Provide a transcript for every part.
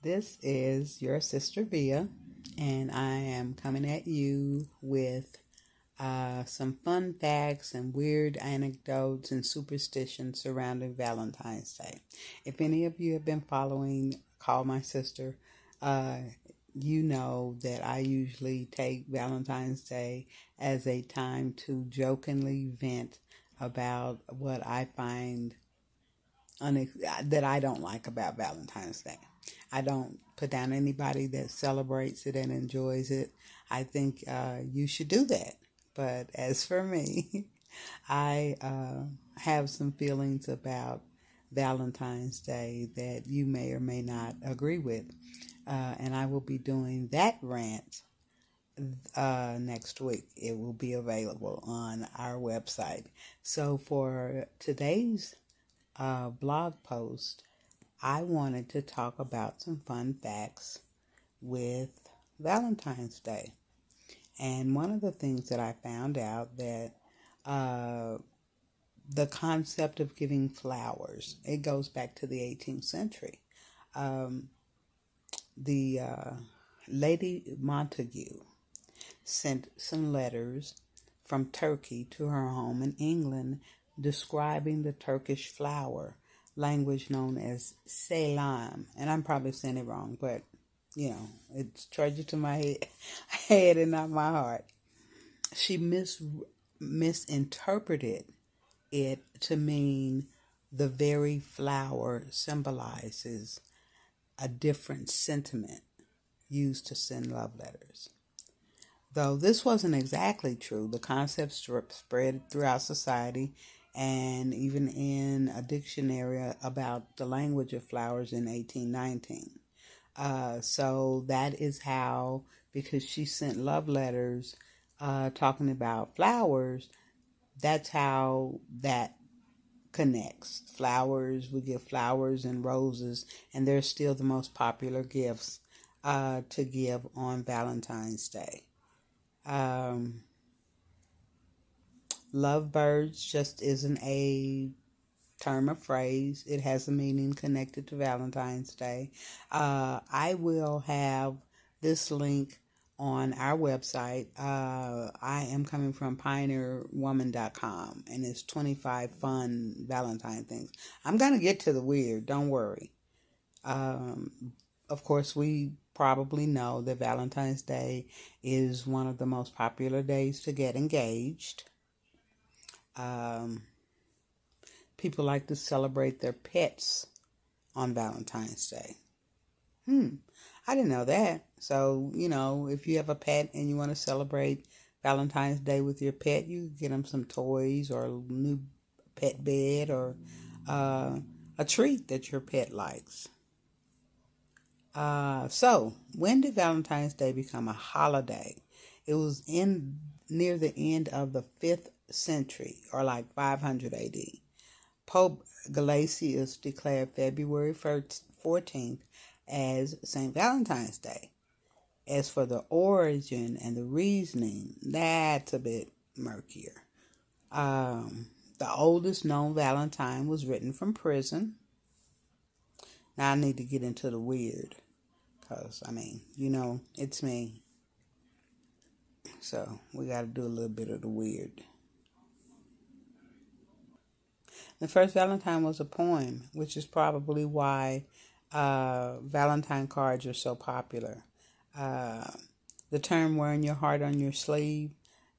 This is your sister Via, and I am coming at you with some fun facts and weird anecdotes and superstitions surrounding Valentine's Day. If any of you have been following Call My Sister, uh, you know that I usually take Valentine's Day as a time to jokingly vent about what I find that I don't like about Valentine's Day. I don't put down anybody that celebrates it and enjoys it. I think you should do that. But as for me, I have some feelings about Valentine's Day that you may or may not agree with. And I will be doing that rant next week. It will be available on our website. So for today's blog post, I wanted to talk about some fun facts with Valentine's Day. And one of the things that I found out that the concept of giving flowers, it goes back to the 18th century. The Lady Montague sent some letters from Turkey to her home in England describing the Turkish flower, language known as selam. And I'm probably saying it wrong, but, it's treasure to my head and not my heart. She misinterpreted it to mean the very flower symbolizes a different sentiment used to send love letters. Though this wasn't exactly true, the concept spread throughout society and even in a dictionary about the language of flowers in 1819. So that is how, because she sent love letters talking about flowers, that's how that connects. Flowers, we give flowers and roses, and they're still the most popular gifts to give on Valentine's Day. Lovebirds just isn't a term of phrase. It has a meaning connected to Valentine's Day. I will have this link on our website. I am coming from pioneerwoman.com, and it's 25 fun Valentine things. I'm going to get to the weird, don't worry. Of course, we probably know that Valentine's Day is one of the most popular days to get engaged. People like to celebrate their pets on Valentine's Day. I didn't know that. So, if you have a pet and you want to celebrate Valentine's Day with your pet, you get them some toys or a new pet bed or a treat that your pet likes. So, when did Valentine's Day become a holiday? It was near the end of the 5th century, or like 500 AD. Pope Gelasius declared February 14th as St. Valentine's Day. As for the origin and the reasoning, that's a bit murkier. The oldest known Valentine was written from prison. Now I need to get into the weird, because, it's me. So we got to do a little bit of the weird. The first Valentine was a poem, which is probably why Valentine cards are so popular. The term wearing your heart on your sleeve,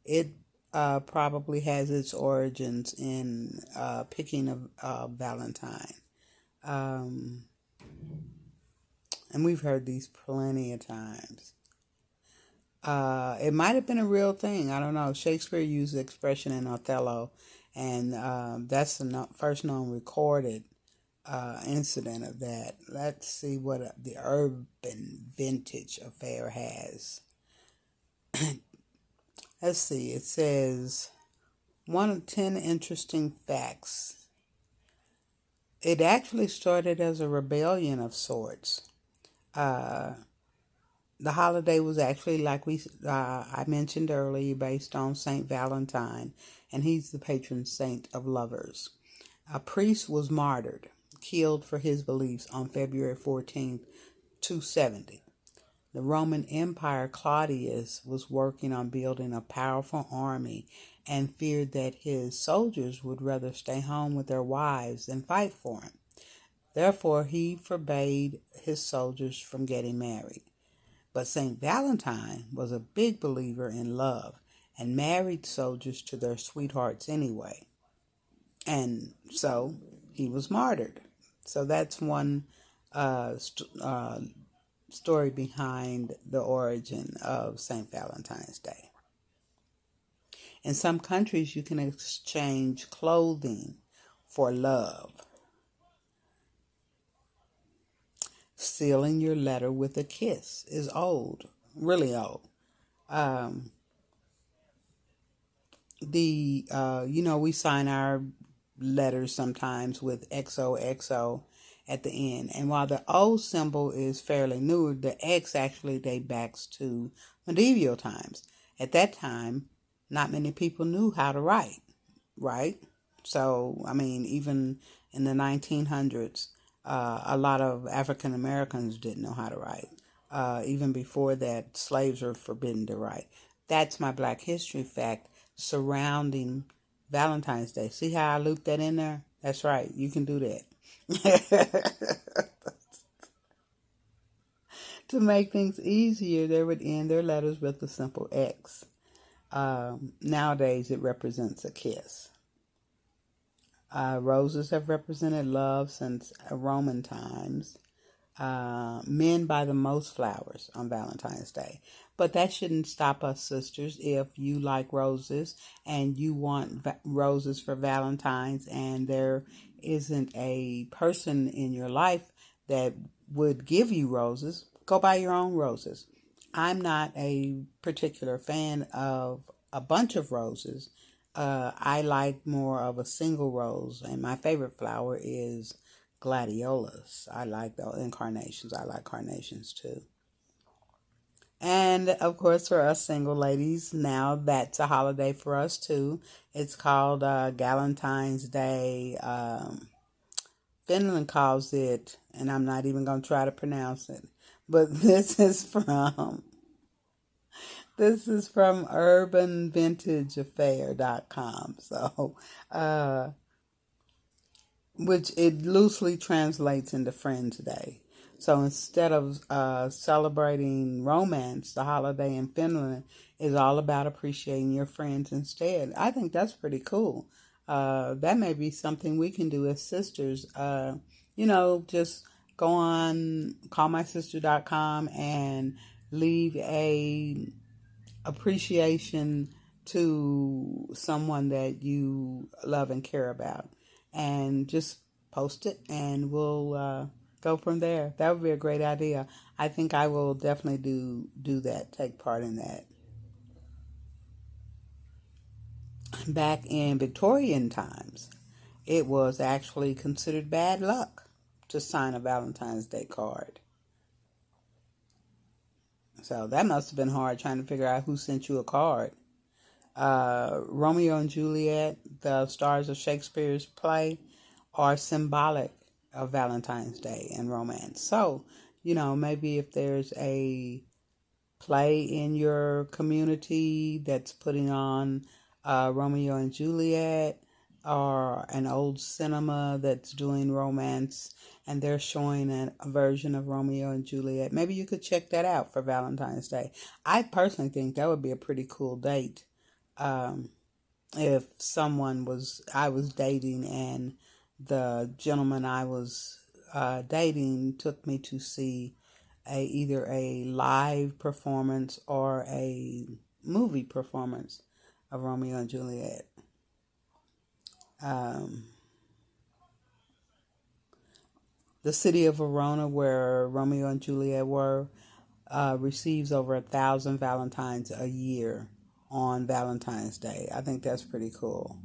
it probably has its origins in picking a Valentine. And we've heard these plenty of times. It might have been a real thing. I don't know. Shakespeare used the expression in Othello, and that's the first known recorded incident of that. Let's see what the Urban Vintage Affair has. Let's see. It says, one of 10 interesting facts. It actually started as a rebellion of sorts. The holiday was actually, like I mentioned earlier, based on Saint Valentine, and he's the patron saint of lovers. A priest was martyred, killed for his beliefs on February 14th 270. The Roman Empire Claudius was working on building a powerful army and feared that his soldiers would rather stay home with their wives than fight for him. Therefore, he forbade his soldiers from getting married. But St. Valentine was a big believer in love and married soldiers to their sweethearts anyway. And so he was martyred. So that's one story behind the origin of St. Valentine's Day. In some countries, you can exchange clothing for love. Sealing your letter with a kiss is old, really old. We sign our letters sometimes with XOXO at the end. And while the O symbol is fairly new, the X actually dates back to medieval times. At that time, not many people knew how to write, right? So, even in the 1900s, a lot of African Americans didn't know how to write. Even before that, slaves were forbidden to write. That's my Black History fact surrounding Valentine's Day. See how I looped that in there? That's right. You can do that. To make things easier, they would end their letters with a simple X. Nowadays, it represents a kiss. Roses have represented love since Roman times. Men buy the most flowers on Valentine's Day. But that shouldn't stop us, sisters. If you like roses and you want roses for Valentine's and there isn't a person in your life that would give you roses, go buy your own roses. I'm not a particular fan of a bunch of roses. I like more of a single rose, and my favorite flower is gladiolus. I like the incarnations. I like carnations too. And of course, for us single ladies, now that's a holiday for us too. It's called Galentine's Day. Finland calls it, and I'm not even going to try to pronounce it, but this is from urbanvintageaffair.com. So, which it loosely translates into Friends Day. So instead of celebrating romance, the holiday in Finland is all about appreciating your friends instead. I think that's pretty cool. That may be something we can do as sisters. Just go on callmysister.com and leave a appreciation to someone that you love and care about, and just post it, and we'll go from there. That would be a great idea. I think I will definitely do that, take part in that. Back in Victorian times, it was actually considered bad luck to sign a Valentine's Day card. So that must have been hard trying to figure out who sent you a card. Romeo and Juliet, the stars of Shakespeare's play, are symbolic of Valentine's Day and romance. So, maybe if there's a play in your community that's putting on Romeo and Juliet, or an old cinema that's doing romance and they're showing a version of Romeo and Juliet, maybe you could check that out for Valentine's Day. I personally think that would be a pretty cool date. If I was dating and the gentleman I was dating took me to see either a live performance or a movie performance of Romeo and Juliet. The city of Verona, where Romeo and Juliet were, receives over 1,000 Valentines a year on Valentine's Day. I think that's pretty cool.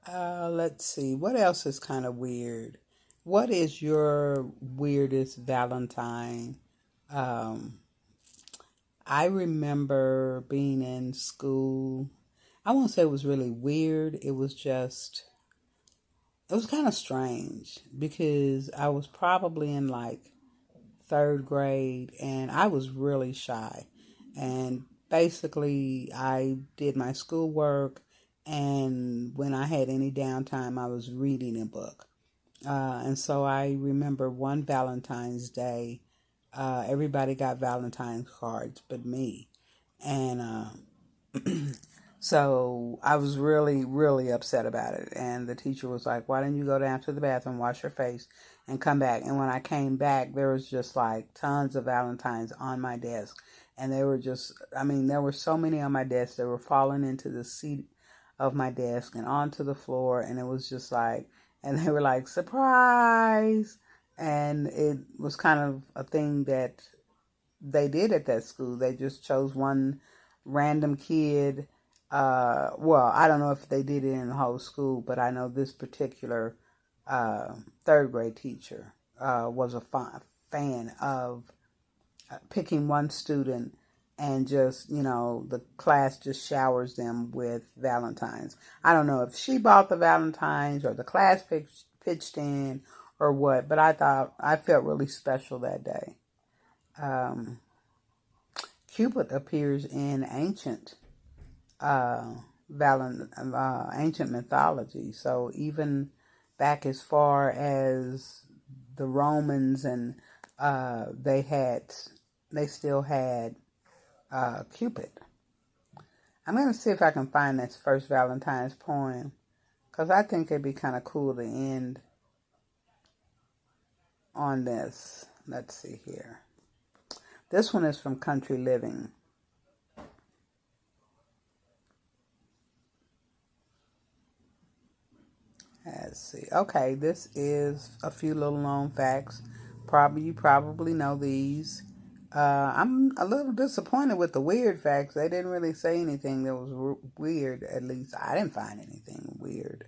Let's see. What else is kind of weird? What is your weirdest Valentine? I remember being in school. I won't say it was really weird. It was just it was kind of strange because I was probably in like third grade and I was really shy. And basically, I did my schoolwork, and when I had any downtime, I was reading a book. And so I remember one Valentine's Day, everybody got Valentine's cards but me. And so I was really, really upset about it. And the teacher was like, why didn't you go down to the bathroom, wash your face, and come back? And when I came back, there was just like tons of Valentines on my desk. And they were just, I mean, there were so many on my desk. They were falling into the seat of my desk and onto the floor. And it was just like, and they were like, surprise. And it was kind of a thing that they did at that school. They just chose one random kid. Well, I don't know if they did it in the whole school, but I know this particular third grade teacher was a fan of picking one student, and just, the class just showers them with Valentines. I don't know if she bought the Valentines or the class pitched in or what, but I felt really special that day. Cupid appears in ancient ancient mythology. So even back as far as the Romans, and they still had Cupid. I'm going to see if I can find this first Valentine's poem, because I think it'd be kind of cool to end on this. Let's see here. This one is from Country Living. Let's see. Okay, this is a few little known facts. You probably know these. I'm a little disappointed with the weird facts. They didn't really say anything that was weird. At least I didn't find anything weird.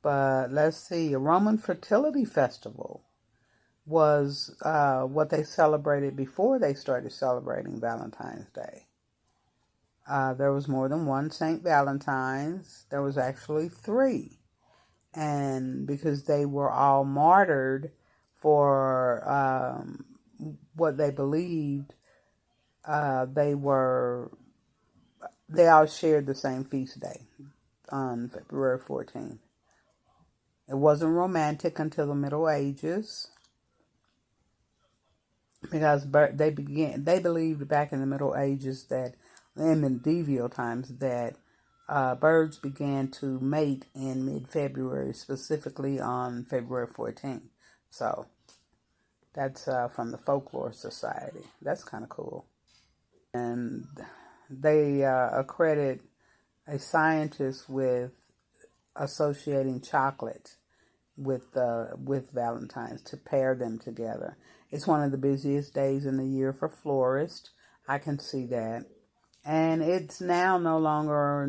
But let's see. A Roman fertility festival was what they celebrated before they started celebrating Valentine's Day. There was more than one St. Valentine's. There was actually 3. And because they were all martyred for what they believed, they all shared the same feast day on February 14th. It wasn't romantic until the Middle Ages, because they believed back in the Middle Ages that in medieval times that birds began to mate in mid-February, specifically on February 14th. So that's from the Folklore Society. That's kind of cool. And they accredit a scientist with associating chocolate with Valentine's to pair them together. It's one of the busiest days in the year for florists. I can see that. And it's now no longer,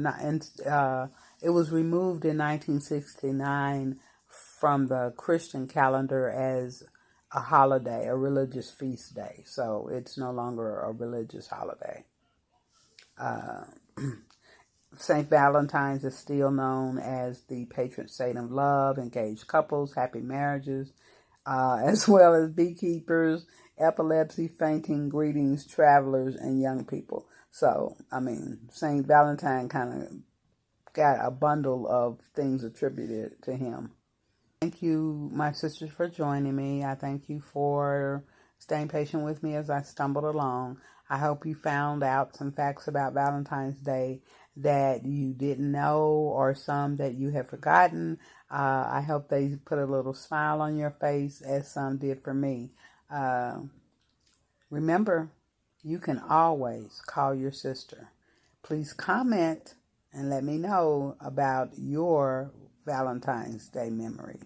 it was removed in 1969 from the Christian calendar as a holiday, a religious feast day. So it's no longer a religious holiday. St. Valentine's is still known as the patron saint of love, engaged couples, happy marriages, as well as beekeepers, epilepsy, fainting, greetings, travelers, and young people. So, I mean, St. Valentine kind of got a bundle of things attributed to him. Thank you, my sisters, for joining me. I thank you for staying patient with me as I stumbled along. I hope you found out some facts about Valentine's Day that you didn't know, or some that you have forgotten. I hope they put a little smile on your face, as some did for me. Remember, you can always call your sister. Please comment and let me know about your Valentine's Day memories.